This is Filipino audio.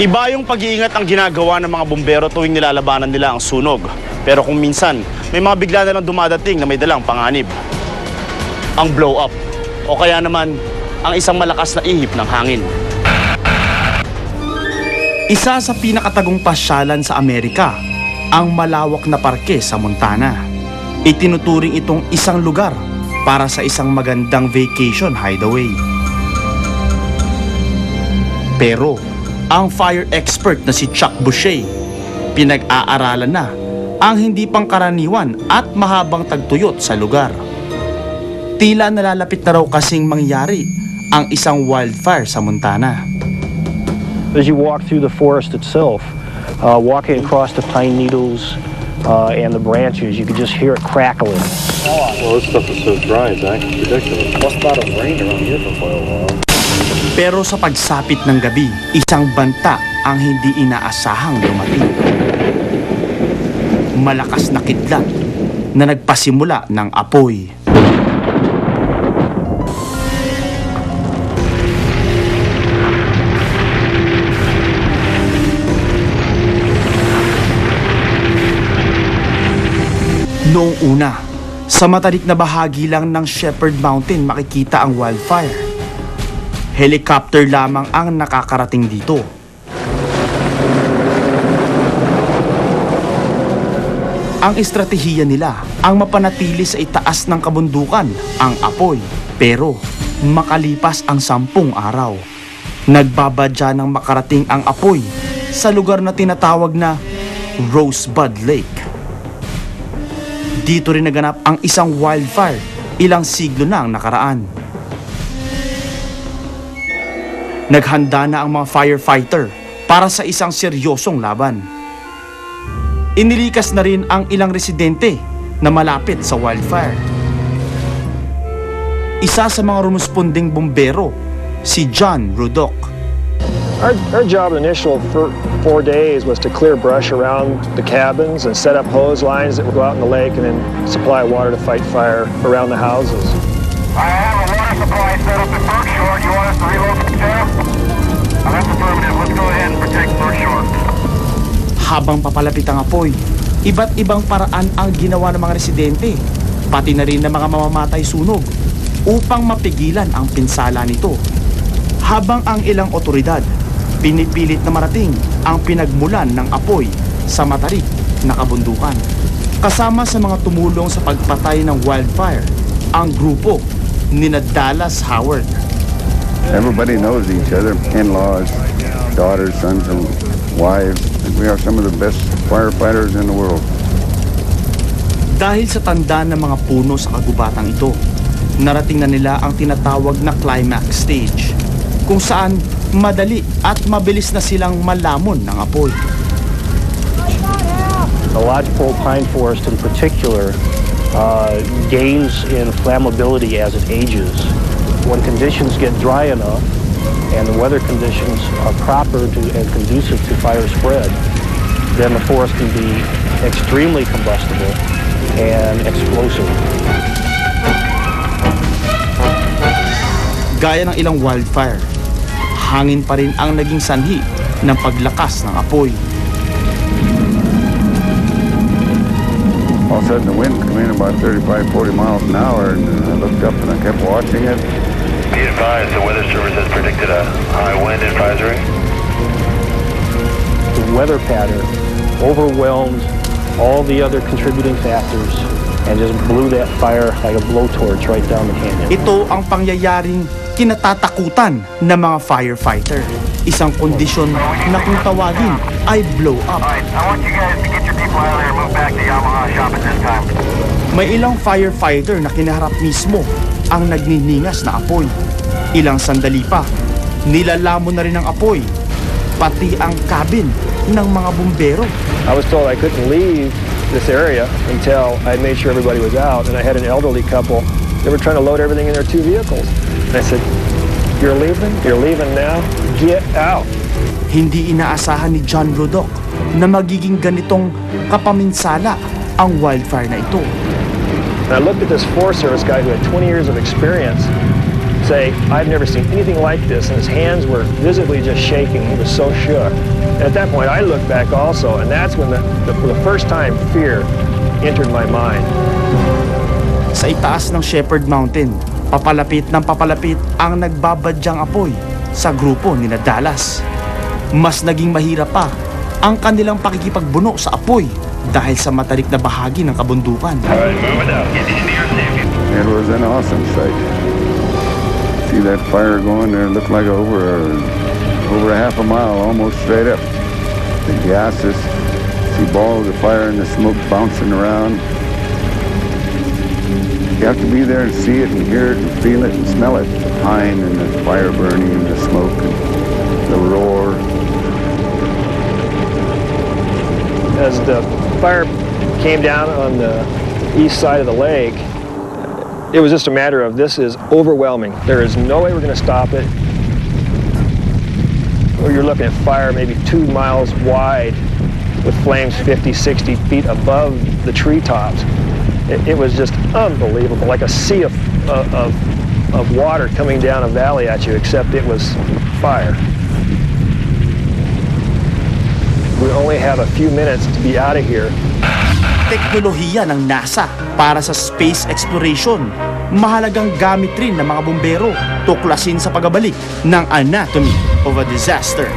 Iba yung pag-iingat ang ginagawa ng mga bumbero tuwing nilalabanan nila ang sunog. Pero kung minsan, may mga bigla na lang dumadating na may dalang panganib. Ang blow up, o kaya naman, ang isang malakas na ihip ng hangin. Isa sa pinakatagong pasyalan sa Amerika, ang malawak na parke sa Montana. Itinuturing itong isang lugar para sa isang magandang vacation hideaway. Pero, ang fire expert na si Chuck Boucher, pinag-aaralan na ang hindi pangkaraniwan at mahabang tagtuyot sa lugar. Tila nalalapit na raw kasing mangyari ang isang wildfire sa Montana. As you walk through the forest itself, walking across the pine needles and the branches, you can just hear it crackling. Well, this stuff is so dry, it's actually ridiculous. Must not have rained around here for quite a while. Pero sa pagsapit ng gabi, isang banta ang hindi inaasahang dumating. Malakas na kidlat na nagpasimula ng apoy. Noong una, sa matarik na bahagi lang ng Shepherd Mountain makikita ang wildfire. Helicopter lamang ang nakakarating dito. Ang estratehiya nila ang mapanatili sa itaas ng kabundukan ang apoy. Pero makalipas ang 10 araw, nagbabadya ng makarating ang apoy sa lugar na tinatawag na Rosebud Lake. Dito rin naganap ang isang wildfire ilang siglo na ang nakaraan. Naghanda na ang mga firefighter para sa isang seryosong laban. Inilikas na rin ang ilang residente na malapit sa wildfire. Isa sa mga rumusponding bumbero, si John Rudock. Our job initial for 4 days was to clear brush around the cabins and set up hose lines that would go out in the lake and then supply water to fight fire around the houses. I have a water supply set up at Berkshire. You want us to relocate there? That's affirmative. Let's go ahead and protect Berkshire. Habang papalapit ang apoy, iba't ibang paraan ang ginawa ng mga residente, pati na rin ng mga mamamatay sunog, upang mapigilan ang pinsala nito. Habang ang ilang otoridad, pinipilit na marating ang pinagmulan ng apoy sa matarik na kabundukan. Kasama sa mga tumulong sa pagpatay ng wildfire, ang grupo ni Dallas Howard. Everybody knows each other, in-laws, daughters, sons, and wives. We are some of the best firefighters in the world. Dahil sa tanda ng mga puno sa kagubatang ito, narating na nila ang tinatawag na climax stage, kung saan madali at mabilis na silang malamon ng apoy. The lodgepole pine forest in particular gains in flammability as it ages. When conditions get dry enough and the weather conditions are proper and conducive to fire spread, then the forest can be extremely combustible and explosive. Gaya ng ilang wildfire, hangin pa rin ang naging sanhi ng paglakas ng apoy. All of a sudden the wind came in about 35-40 miles an hour, and I looked up and I kept watching it. Be advised, the Weather Service has predicted a high wind advisory. The weather pattern overwhelmed all the other contributing factors and just blew that fire like a blowtorch right down the canyon. Ito ang pangyayaring kinatatakutan ng mga firefighter. Isang kondisyon na kung tawagin ay blow up. Alright, I want you guys to get your people out of there and move back to Yamaha shop at this time. May ilang firefighter na kinaharap mismo ang nagniningas na apoy. Ilang sandali pa, nilalamon na rin ang apoy, pati ang cabin ng mga bumbero. I was told I couldn't leave this area until I made sure everybody was out, and I had an elderly couple. They were trying to load everything in their 2 vehicles. And I said, "You're leaving? You're leaving now? Get out." Hindi inaasahan ni John Rudock na magiging ganitong kapaminsala ang wildfire na ito. And I looked at this Forest Service guy who had 20 years of experience, say, I've never seen anything like this, and his hands were visibly just shaking. He was so shook. And at that point, I looked back also, and that's when for the first time, fear entered my mind. Sa itaas ng Shepherd Mountain, papalapit ng papalapit ang nagbabadyang apoy sa grupo ni Dallas. Mas naging mahirap pa ang kanilang pakikipagbuno sa apoy dahil sa matarik na bahagi ng kabundukan. It was an awesome sight. See that fire going there, looked like over a half a mile, almost straight up. The gases, see balls of fire and the smoke bouncing around. You have to be there and see it and hear it and feel it and smell it. The pine and the fire burning and the smoke and the roar. As the fire came down on the east side of the lake, it was just a matter of, this is overwhelming. There is no way we're going to stop it. Or you're looking at fire maybe 2 miles wide with flames 50, 60 feet above the treetops. It was just unbelievable, like a sea of water coming down a valley at you, except it was fire. We only have a few minutes to be out of here. Teknolohiya ng NASA para sa space exploration. Mahalagang gamit rin ng mga bumbero tuklasin sa pagbabalik ng anatomy of a disaster.